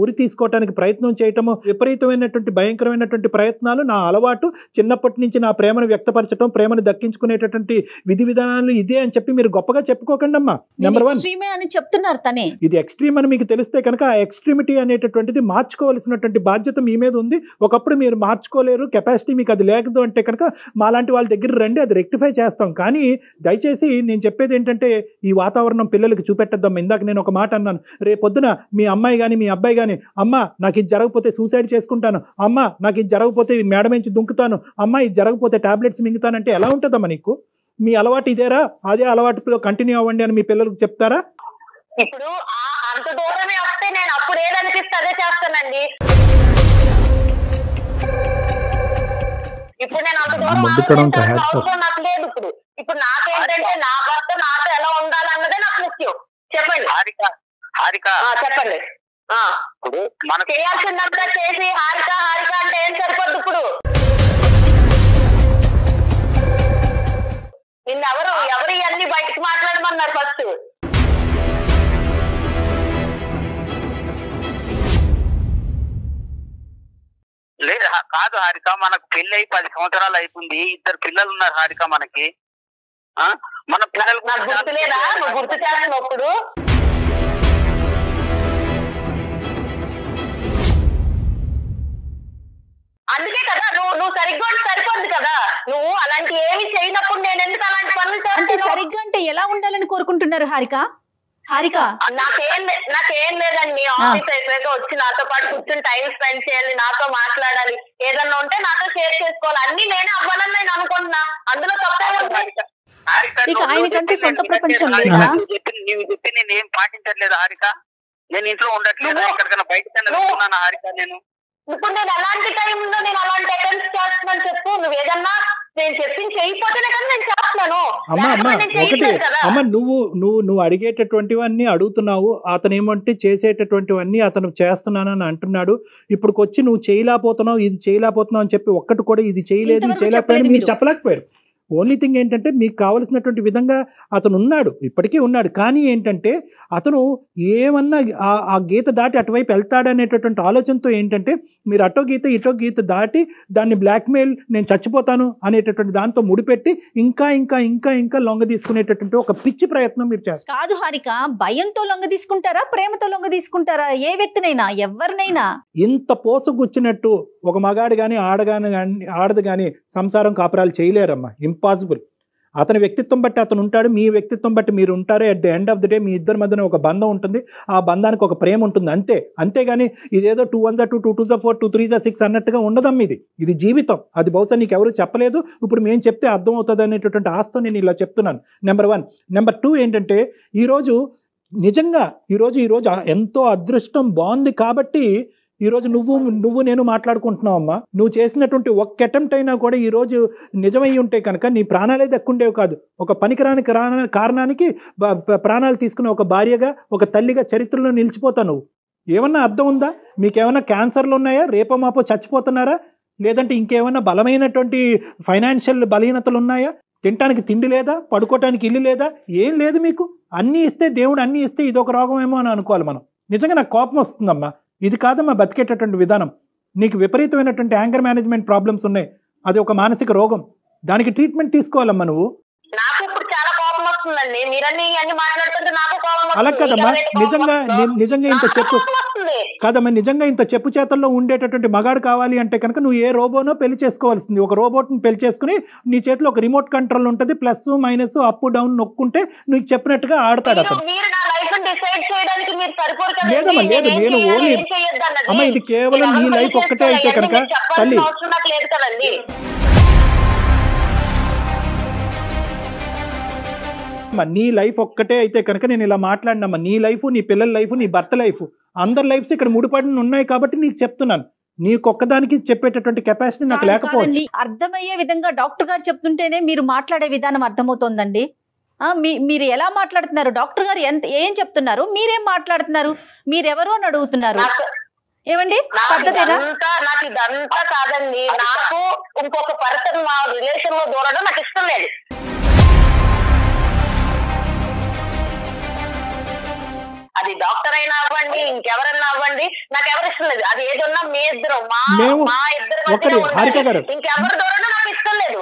ఉరి తీసుకోవటానికి ప్రయత్నం చేయటము, విపరీతమైనటువంటి భయంకరమైనటువంటి ప్రయత్నాలు. నా అలవాటు చిన్నప్పటి నుంచి నా ప్రేమను వ్యక్తపరచడం, ప్రేమను దక్కించుకునేటటువంటి విధి విధానాలు ఇదే అని చెప్పి మీరు గొప్పగా చెప్పుకోకండి అమ్మా. నెంబర్ 1 అని చెప్తున్నారు తనే. ఇది ఎక్స్ట్రీమ్ అని మీకు తెలిస్తే కనుక ఆ ఎక్స్ట్రీమిటీ అనేటటువంటిది మార్చుకోవాల్సినటువంటి బాధ్యత మీ మీద ఉంది. ఒకప్పుడు మీరు మార్చుకోలేరు, కెపాసిటీ మీకు అది లేదు అంటే కనుక మాలాంటి వాళ్ళ దగ్గర రండి, అది రెక్టిఫై చేస్తాం. కానీ దయచేసి నేను చెప్పేది ఏంటంటే ఈ వాతావరణం పిల్లలకి చూపెట్టద్దాం. ఇందాక నేను ఒక మాట అన్నాను, రేపొద్దున మీ అమ్మాయి కానీ మీ అబ్బాయి కానీ అమ్మ నాకు ఇది జరగకపోతే సూసైడ్ చేసుకుంటాను, అమ్మ నాకు ఇది జరగకపోతే మేడ నుంచి దుంకుతాను, అమ్మ ఇది జరగకపోతే టాబ్లెట్స్ మింగుతానంటే ఎలా ఉంటుందమ్మా నీకు? మీ అలవాటు ఇదేరా, అదే అలవాటులో కంటిన్యూ అవ్వండి అని మీ పిల్లలకు చెప్తారా? ఇప్పుడు అంత దూరమే వస్తే నేను అప్పుడు ఏదనిపిస్తే అదే చేస్తానండి. ఇప్పుడు నేను అంత దూరం నాకు లేదు. ఇప్పుడు నాకేంటంటే నా భర్త నాతో ఎలా ఉండాలన్నదే నాకు ముఖ్యం. చెప్పండి చెప్పండి. చేయాల్సిందంతా చేసి హారిక అంటే ఏం సరిపోద్దు? ఇప్పుడు నిన్నెవరు ఇవన్నీ బయటకు మాట్లాడమన్నారు? ఫస్ట్ లేదు కాదు హారిక, మనకు పెళ్లి అయి 10 సంవత్సరాలు అవుతుంది, 2 పిల్లలు ఉన్నారు హారిక మనకి. మన పిల్లలు నాకు గుర్తులేదా నువ్వు గుర్తు చేస్తున్నప్పుడు? అందుకే కదా నువ్వు సరిగ్గా సరిపోద్ది కదా. నువ్వు అలాంటి ఏమి చేయనప్పుడు నేను ఎందుకు అలాంటి పనులు చేస్తాను? సరిగ్గా అంటే ఎలా ఉండాలని కోరుకుంటున్నారు హారిక? నాకేం లేదండి. ఆఫీస్ అయిపోయాక వచ్చి నాతో పాటు కూర్చొని టైం స్పెండ్ చేయాలి, నాతో మాట్లాడాలి, ఏదన్నా ఉంటే నాతో షేర్ చేసుకోవాలి. అన్ని నేనే అవ్వాలని నేను అనుకుంటున్నా. అందులో తప్పే ఉంది. నీవు చెప్పి నేను ఏం పాటించట్లేదు హారిక. నేను ఇంట్లో ఉండట్లేదు, ఎక్కడికైనా బయటకు వెళ్తున్నాను హారిక. నేను ఇప్పుడు నేను అలాంటి టైంలో నేను అలాంటి అటెంప్ట్స్ చేస్తున్నాను చెప్పు. నువ్వు ఏదన్నా నేను చెప్పింది చేయకపోతేనే కదా నేను చేస్తున్నాను. అమ్మ నువ్వు అడిగేటటువంటివన్నీ అడుగుతున్నావు, అతను ఏమంటే చేసేటటువంటివన్నీ అతను చేస్తున్నానని అంటున్నాడు. ఇప్పుడుకొచ్చి నువ్వు చేయలేకపోతున్నావు, ఇది చేయలేకపోతున్నావు అని చెప్పి ఒక్కటి కూడా ఇది చేయలేదు, ఇది చేయలేకపోయాడు మీరు చెప్పలేకపోయారు. ఓన్లీ థింగ్ ఏంటంటే మీకు కావలసినటువంటి విధంగా అతను ఉన్నాడు, ఇప్పటికీ ఉన్నాడు. కానీ ఏంటంటే అతను ఏమన్నా ఆ గీత దాటి అటువైపు వెళ్తాడనేటటువంటి ఆలోచనతో ఏంటంటే మీరు అటో గీత ఇటో గీత దాటి దాన్ని బ్లాక్మెయిల్ నేను చచ్చిపోతాను అనేటటువంటి దాంతో ముడిపెట్టి ఇంకా ఇంకా ఇంకా ఇంకా లొంగ తీసుకునేటటువంటి ఒక పిచ్చి ప్రయత్నం మీరు చేస్తారు. కాదు హారిక, భయంతో లొంగ తీసుకుంటారా, ప్రేమతో లొంగ తీసుకుంటారా? ఏ వ్యక్తినైనా ఎవరినైనా ఇంత పోసగుచ్చినట్టు ఒక మగాడు కానీ ఆడదు కానీ సంసారం కాపురాలు చేయలేరమ్మా. ఇంపాసిబుల్. అతని వ్యక్తిత్వం బట్టి అతను ఉంటాడు, మీ వ్యక్తిత్వం బట్టి మీరు ఉంటారు. At the end of the day మీ ఇద్దరి మధ్యన ఒక బంధం ఉంటుంది, ఆ బంధానికి ఒక ప్రేమ ఉంటుంది, అంతేగాని ఇదేదో 2 1 2 2 2 4 2 3 6 అన్నట్టుగా ఉండదమ్మ. ఇది జీవితం. అది బహుశా నీకు ఎవరు చెప్పలేదు, ఇప్పుడు మేము చెప్తే అర్థం అవుతుంది అనేటటువంటి ఆస్తో నేను ఇలా చెప్తున్నాను. నెంబర్ 1. నెంబర్ 2 ఏంటంటే ఈరోజు నిజంగా ఈరోజు ఎంతో అదృష్టం బాగుంది కాబట్టి ఈరోజు నువ్వు నేను మాట్లాడుకుంటున్నావు అమ్మా. నువ్వు చేసినటువంటి ఒక్క అటెంప్ట్ అయినా కూడా ఈరోజు నిజమై ఉంటే కనుక నీ ప్రాణాలే దక్కుండేవి కాదు. ఒక పనికిరాని కారణానికి ప్రాణాలు తీసుకున్న ఒక భార్యగా, ఒక తల్లిగా చరిత్రలో నిలిచిపోతావు నువ్వు. ఏమన్నా అర్థం ఉందా? మీకేమన్నా క్యాన్సర్లు ఉన్నాయా? రేపో మాపో చచ్చిపోతున్నారా? లేదంటే ఇంకేమన్నా బలమైనటువంటి ఫైనాన్షియల్ బలహీనతలు ఉన్నాయా? తినటానికి తిండి లేదా? పడుకోవటానికి ఇల్లు లేదా? ఏం లేదు మీకు. అన్నీ ఇస్తే దేవుడు అన్నీ ఇస్తే ఇదొక రోగమేమో అని అనుకోవాలి మనం. నిజంగా నాకు కోపం వస్తుందమ్మా. ఇది కాదమ్మా బతికేటటువంటి విధానం. నీకు విపరీతమైనటువంటి యాంగర్ మేనేజ్మెంట్ ప్రాబ్లమ్స్ ఉన్నాయి, అది ఒక మానసిక రోగం. దానికి ట్రీట్మెంట్ తీసుకోవాలమ్మా నువ్వు. నాకు ఇప్పుడు చాలా కోపం వస్తుందండి, మీరన్నీ అన్ని మాట్లాడుతుంటే నాకు కోపం. అలా కదమ్మా, నిజంగా ఇంత చెప్పు కాదమ్మా, నిజంగా ఇంత చెప్పు చేతల్లో ఉండేటటువంటి మగాడు కావాలి అంటే కనుక నువ్వు ఏ రోబోనో పెళ్లి చేసుకోవాల్సింది. ఒక రోబోట్ని పెళ్లి చేసుకుని నీ చేతిలో ఒక రిమోట్ కంట్రోల్ ఉంటుంది, ప్లస్ మైనస్ అప్ డౌన్ నొక్కుంటే నువ్వు చెప్పినట్టుగా ఆడతాడు అతను. లేదమ్మా, లేదు, నేను ఓన్లీ అమ్మ ఇది కేవలం నీ లైఫ్ ఒక్కటే అయితే కనుక తల్లి నీ లైఫ్ ఒక్కటే అయితే కనుక నేను ఇలా మాట్లాడినమ్మా. నీ లైఫ్, నీ పిల్లల లైఫ్, నీ భర్త లైఫ్, అందరి లైఫ్స్ ఇక్కడ ముడిపడి ఉన్నాయి కాబట్టి నీకు చెప్తున్నాను. నీకొక్కదానికి చెప్పేటటువంటి కెపాసిటీ నాకు లేకపోవచ్చు. అర్థమయ్యే విధంగా డాక్టర్ గారు చెప్తుంటేనే మీరు మాట్లాడే విధానం అర్థమవుతోందండి. మీరు ఎలా మాట్లాడుతున్నారు, డాక్టర్ గారు ఏం చెప్తున్నారు, మీరేం మాట్లాడుతున్నారు, మీరెవరు అని అడుగుతున్నారు. ఏమండి పద్ధతేనా? నాకు ఇదంతా కాదండి, నాకు ఇంకొక పర్సన్ మా రిలేషన్ లో దూరడం నాకు ఇష్టం లేదు. అది డాక్టర్ అయినా అవ్వండి, ఇంకెవరన్నా అవ్వండి, నాకు ఎవరు ఇష్టం లేదు. అది ఏదన్నా మీ ఇద్దరు మా ఇద్దరు ఇంకెవరి దూరడం నాకు ఇష్టం లేదు.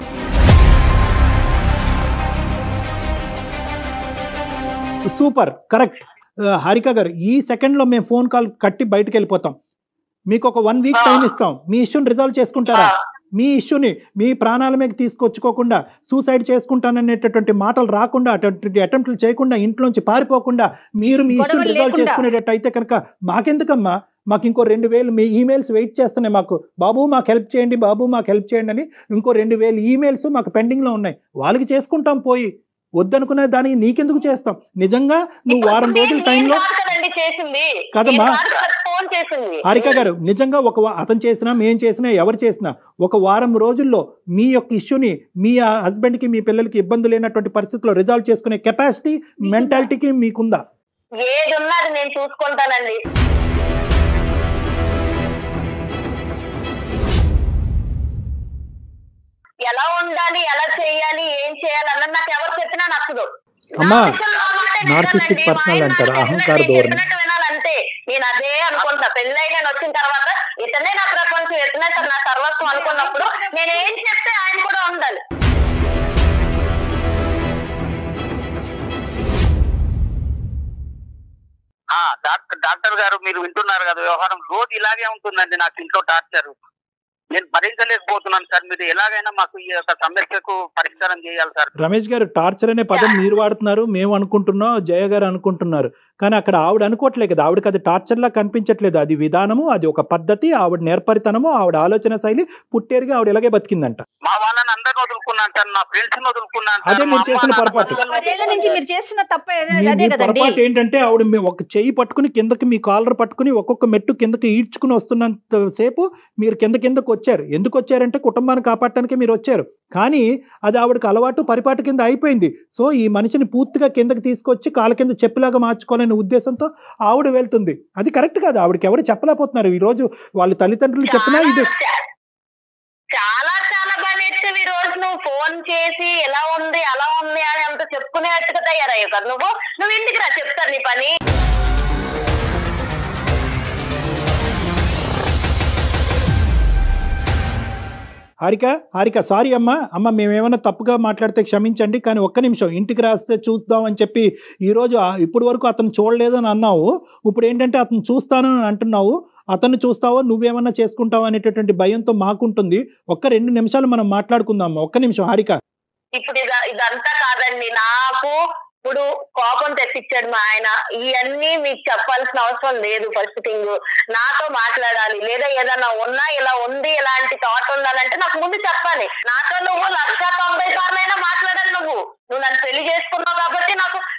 సూపర్, కరెక్ట్ హారిక గారు. ఈ సెకండ్లో మేము ఫోన్ కాల్ కట్టి బయటకు వెళ్ళిపోతాం. మీకు ఒక 1 వీక్ టైం ఇస్తాం. మీ ఇష్యూని రిజాల్వ్ చేసుకుంటారా? మీ ఇష్యూని మీ ప్రాణాల మీద తీసుకొచ్చుకోకుండా, సూసైడ్ చేసుకుంటాననేటటువంటి మాటలు రాకుండా, అటువంటి అటెంప్ట్లు చేయకుండా, ఇంట్లోంచి పారిపోకుండా మీరు మీ ఇష్యూని రిజాల్వ్ చేసుకునేటట్టు అయితే కనుక మాకెందుకమ్మా, మాకు ఇంకో 2000 మీ ఈమెయిల్స్ వెయిట్ చేస్తున్నాయి. మాకు బాబు మాకు హెల్ప్ చేయండి, బాబు మాకు హెల్ప్ చేయండి అని ఇంకో 2000 ఈమెయిల్స్ మాకు పెండింగ్లో ఉన్నాయి. వాళ్ళకి చేసుకుంటాం పోయి. వద్దనుకునే దానికి నీకెందుకు చేస్తాం? నిజంగా నువ్వు వారం రోజుల టైంలో కదమ్మా హారిక గారు, నిజంగా అతను చేసినా మేం చేసినా ఎవరు చేసినా ఒక వారం రోజుల్లో మీ యొక్క ఇష్యూని మీ హస్బెండ్కి మీ పిల్లలకి ఇబ్బంది లేనటువంటి పరిస్థితుల్లో రిజాల్వ్ చేసుకునే కెపాసిటీ మెంటాలిటీకి మీకుందా? ఏది ఉన్నది నేను చూసుకుంటానండి. ఎలా ఉండాలి, ఎలా చేయాలి, ఏం చేయాలి అన్నది నాకు ఎవరు చెప్పినా నచ్చదు. అమ్మా నార్సిస్టిక్ పర్సనల్ అంటారు, అహంకార ధోరణి. వినాలంటే నేను అదే అనుకుంటా. పెళ్ళై నేను వచ్చిన తర్వాత ఇతనే నా ప్రపంచం, ఇతనే నా సర్వస్వం అనుకున్నప్పుడు నేను ఏం చెప్తే ఆయన కూడా ఉండాలి. డాక్టర్ గారు మీరు వింటున్నారు కదా, వ్యవహారం రోజు ఇలాగే ఉంటుందండి. నాకు ఇంట్లో టార్చర్ నేను భరించలేకపోతున్నాను సార్. మీరు ఎలాగైనా మాకు ఈ యొక్క సమస్యకు పరిష్కారం చేయాలి సార్. రమేష్ గారు, టార్చర్ అనే పదం మీరు వాడుతున్నారు, మేము అనుకుంటున్నాం, జయ గారు అనుకుంటున్నారు. కానీ అక్కడ ఆవిడ అనుకోవట్లేదు కదా, ఆవిడకి అది టార్చర్ లా కనిపించట్లేదు. అది విధానము, అది ఒక పద్ధతి, ఆవిడ నేర్పరితనము, ఆవిడ ఆలోచన శైలి. పుట్టేరుగా ఆవిడ ఇలాగే బతికిందంట. మా వాళ్ళని అందరిని వదులుకున్నాను సార్, నా ఫ్రెండ్స్ వదులుకున్నాను. అదే మీరు చేసిన పొరపాటు. పొరపాటు ఏంటంటే ఆవిడ ఒక చెయ్యి పట్టుకుని కిందకి, మీ కాలర్ పట్టుకుని ఒక్కొక్క మెట్టు కిందకి ఈడ్చుకుని వస్తున్నంత సేపు మీరు కిందకు వచ్చారు. ఎందుకు వచ్చారంటే కుటుంబాన్ని కాపాడటానికి మీరు వచ్చారు. కానీ అది ఆవిడకి అలవాటు పరిపాటు కింద అయిపోయింది. సో ఈ మనిషిని పూర్తిగా కిందకి తీసుకొచ్చి కాళ్ళ కింద చెప్పులాగా మార్చుకోవాలనే ఉద్దేశంతో ఆవిడ వెళ్తుంది. అది కరెక్ట్ కాదు. ఆవిడకి ఎవరు చెప్పలేకపోతున్నారు. ఈ రోజు వాళ్ళ తల్లిదండ్రులు చెప్పినా ఇది చాలా చాలా బాగా నేర్చావు. ఈ రోజు నువ్వు ఫోన్ చేసి ఎలా ఉంది అలా ఉంది అని అంత చెప్పుకునేట్టుగా తయారయ్యావు కదా. నువ్వు ఇంటికి రా, చెప్తారు నీ పని. హారిక సారీ అమ్మ మేమేమన్నా తప్పుగా మాట్లాడితే క్షమించండి. కానీ ఒక్క నిమిషం, ఇంటికి రాస్తే చూద్దాం అని చెప్పి ఈరోజు ఇప్పటి వరకు అతను చూడలేదు అని అన్నావు. ఇప్పుడు ఏంటంటే అతను చూస్తాను అని అంటున్నావు. అతను చూస్తావో నువ్వేమన్నా చేసుకుంటావు అనేటటువంటి భయంతో మాకుంటుంది. ఒక్క 2 నిమిషాలు మనం మాట్లాడుకుందాం. ఒక్క నిమిషం హారిక. ఇప్పుడు ఇదంతా కాదండి, నాకు ఇప్పుడు కోపం తెప్పించాడు మా ఆయన. ఇవన్నీ మీకు చెప్పాల్సిన అవసరం లేదు. ఫస్ట్ థింగ్ నాతో మాట్లాడాలి, లేదా ఏదైనా ఉన్నా ఇలా ఉంది ఇలాంటి థాట్ ఉండాలంటే నాకు ముందు చెప్పాలి. నాతో నువ్వు 190 సార్లైనా మాట్లాడాలి. నువ్వు నన్ను పెళ్లి చేసుకున్నావు కాబట్టి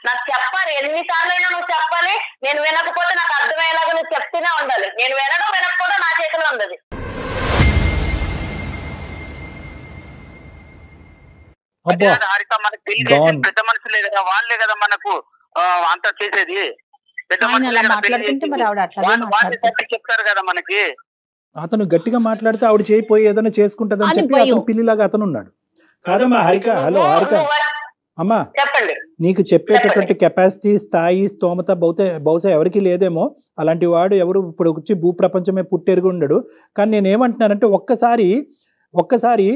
నాకు చెప్పాలి. ఎన్నిసార్లైనా నువ్వు చెప్పాలి. నేను వినకపోతే నాకు అర్థమయ్యేలాగా నువ్వు చెప్తూనే ఉండాలి. నేను వినకపోతే నా చేతిలో ఉండదు. పెద్ద మనుషులే కదా, వాళ్ళే కదా మనకు అంత చేసేది. పెద్ద మనుషులే చెప్తారు కదా మనకి. అతను గట్టిగా మాట్లాడితే ఆవిడ చేయిపోయి ఏదైనా చేసుకుంటదని చెప్పి అతను పిల్లిలాగా అతను ఉన్నాడు. కాదమ్మా హారిక, హలో హారిక అమ్మా, నీకు చెప్పేటటువంటి కెపాసిటీ, స్థాయి, స్తోమత బహుశా ఎవరికి లేదేమో. అలాంటి వాడు ఎవరు ఇప్పుడు వచ్చి భూప్రపంచమే పుట్టెరుగు ఉండడు. కానీ నేనేమంటున్నానంటే ఒక్కసారి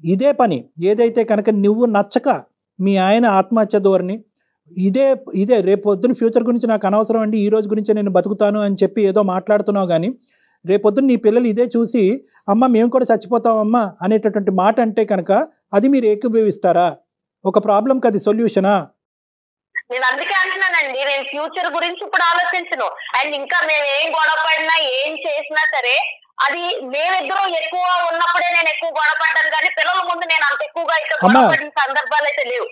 ఇదే పని ఏదైతే కనుక నువ్వు నచ్చక మీ ఆయన ఆత్మహత్య ధోరణి ఇదే రేపు పొద్దున్న ఫ్యూచర్ గురించి నాకు అనవసరం అండి, ఈ రోజు గురించి నేను బతుకుతాను అని చెప్పి ఏదో మాట్లాడుతున్నావు. కానీ రేపొద్దున నీ పిల్లలు ఇదే చూసి అమ్మ మేము కూడా చచ్చిపోతామమ్మా అనేటటువంటి మాట అంటే కనుక అది మీరు ఏకీభవిస్తారా? ఒక ప్రాబ్లంకి అది సొల్యూషనా? నేను అందుకే అంటున్నానండి, నేను ఫ్యూచర్ గురించి ఇప్పుడు ఆలోచించను. అండ్ ఇంకా మేము ఏం గొడవ పడినా ఏం చేసినా సరే అది మేమిద్దరం ఎక్కువ ఉన్నప్పుడే నేను ఎక్కువ గొడవపడ్డాను. కానీ పిల్లల ముందు నేను అంత ఎక్కువగా అయితే గొడవపడిన సందర్భాలు అయితే లేవు.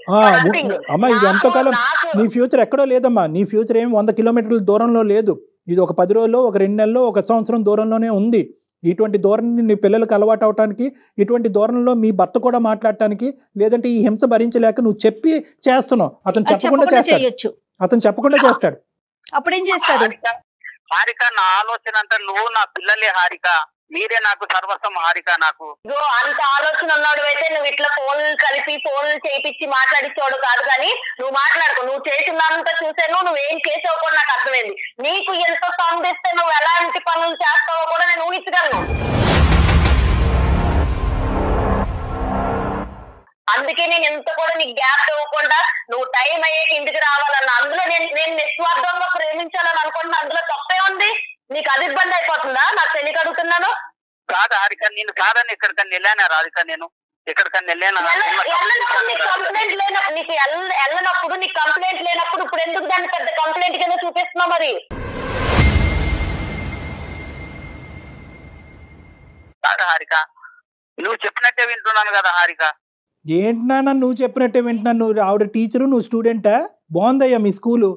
అమ్మా ఇది ఎంతకాలం నీ ఫ్యూచర్ ఎక్కడో లేదమ్మా. నీ ఫ్యూచర్ ఏమి 100 కిలోమీటర్ల దూరంలో లేదు. ఇది ఒక 10 రోజుల్లో, ఒక 2 నెలల్లో, 1 సంవత్సరం దూరంలోనే ఉంది. ఇటువంటి ధోరణి నీ పిల్లలకు అలవాటు అవటానికి, ఇటువంటి ధోరణిలో మీ భర్త కూడా మాట్లాడటానికి, లేదంటే ఈ హింస భరించలేక నువ్వు చెప్పి చేస్తున్నావు. అతను చెప్పకుండా చేస్తాడు. అప్పుడేం చేస్తాడు? హారిక, నా ఆలోచన అంటే నువ్వు నా పిల్లలే హారిక, మీరే నాకు సర్వస్వం హారిక. నాకు అంత ఆలోచన ఉన్నాడు అయితే నువ్వు ఇట్లా ఫోన్లు కలిపి ఫోన్లు చేయించి మాట్లాడించాడు కాదు. కానీ నువ్వు మాట్లాడుకో, నువ్వు చేసినంత చూసాను, నువ్వేం చేసావు కూడా నాకు అర్థమైంది. నీకు ఎంత సౌండ్ ఇస్తే నువ్వు ఎలాంటి పనులు చేస్తావో కూడా నేను ఊహించగలను. అందుకే నేను ఎంత కూడా నీకు గ్యాప్ ఇవ్వకుండా నువ్వు టైం అయ్యాక ఇంటికి రావాలన్న, అందులో నేను నిస్వార్థంగా ప్రేమించాలని అనుకుంటున్నా. అందులో తప్పే ఉంది? నీకు అది ఇబ్బంది అయిపోతుందా? నాకు తెలియక అడుగుతున్నాను. కాదు హారిక, నేను కాదని ఎక్కడికన్నా వెళ్ళానా రాధిక? నేను ఎక్కడికన్నా వెళ్ళానా? కంప్లైంట్ లేనప్పుడు నీకు వెళ్ళనప్పుడు, నీకు కంప్లైంట్ లేనప్పుడు ఇప్పుడు ఎందుకు దాన్ని పెద్ద కంప్లైంట్ కింద చూపిస్తున్నావు? మరి కాదు హారిక, నువ్వు చెప్పినట్టే వింటున్నాను కదా హారిక. ఏంటన్నా నువ్వు చెప్పినట్టే వింటున్నాను? నువ్వు ఆవిడ టీచరు, నువ్వు స్టూడెంటా? బాగుందయ్యా మీ స్కూలు.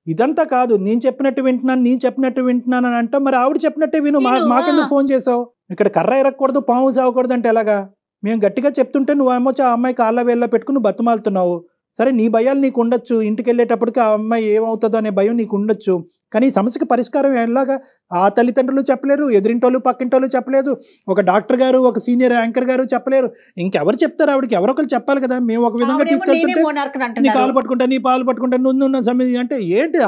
ఇదంతా కాదు, నేను చెప్పినట్టు వింటున్నాను అని అంటే మరి ఆవిడ చెప్పినట్టే విను. మాకెందుకు ఫోన్ చేసావు? ఇక్కడ కర్ర ఎరగకూడదు, పాము సాగకూడదు అంటే ఎలాగా? మేము గట్టిగా చెప్తుంటే నువ్వేమో ఆ అమ్మాయి కాళ్ళ వేళ్ళ పెట్టుకుని బతుమాలుతున్నావు. సరే, నీ భయాలు నీకు ఉండొచ్చు, ఇంటికి వెళ్ళేటప్పటికి ఆ అమ్మాయి ఏమవుతుందో అనే భయం నీకు ఉండొచ్చు. కానీ ఈ సమస్యకి పరిష్కారం ఎలాగా? ఆ తల్లిదండ్రులు చెప్పలేరు, ఎదిరింటోళ్ళు పక్కింటోళ్ళు చెప్పలేదు, ఒక డాక్టర్ గారు, ఒక సీనియర్ యాంకర్ గారు చెప్పలేరు. ఇంకెవరు చెప్తారు? ఆవిడకి ఎవరొకరు చెప్పాలి కదా. మేము ఒక విధంగా తీసుకెళ్తుంటే నీ కాలు పట్టుకుంటా, నీ పాలు పట్టుకుంటా, నువ్వు సమయం అంటే ఏంటి?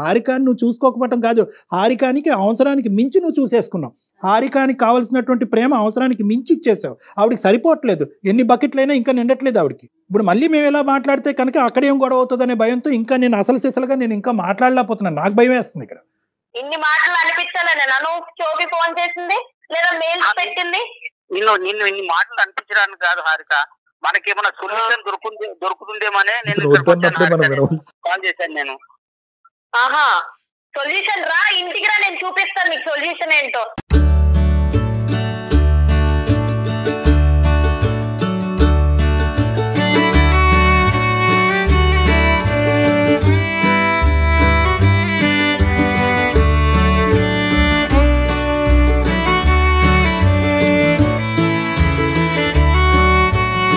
హారికాని నువ్వు చూసుకోకపోవటం కాదు, హారికానికి అవసరానికి మించి నువ్వు చూసేసుకున్నావు. హారికానికి కావాల్సినటువంటి ప్రేమ అవసరానికి మించి ఇచ్చేసావు. ఆవిడకి సరిపోవట్లేదు. ఎన్ని బకెట్లైనా ఇంకా నిండట్లేదు ఆవిడకి. ఇప్పుడు మళ్ళీ మేము ఎలా మాట్లాడితే కనుక అక్కడేం గొడవ అవుతుందనే భయంతో ఇంకా నేను అసలు సిసలుగా నేను ఇంకా మాట్లాడలేకపోతున్నాను. నాకు భయం వేస్తుంది ఇక్కడ. ఇన్ని మాటలు అనిపించాలని నన్ను చోకి ఫోన్ చేసింది లేదా మెయిల్ పెట్టింది. నిన్ను ఇన్ని మాటలు అనిపించడానికి కాదు హారిక, మనకేమైనా సొల్యూషన్ దొరుకుతుందేమోనే నేను కాల్ చేశాను నేను. ఆహా, సొల్యూషన్ రా, ఇంటికి రా, నేను చూపిస్తాను నీకు సొల్యూషన్ ఏంటో.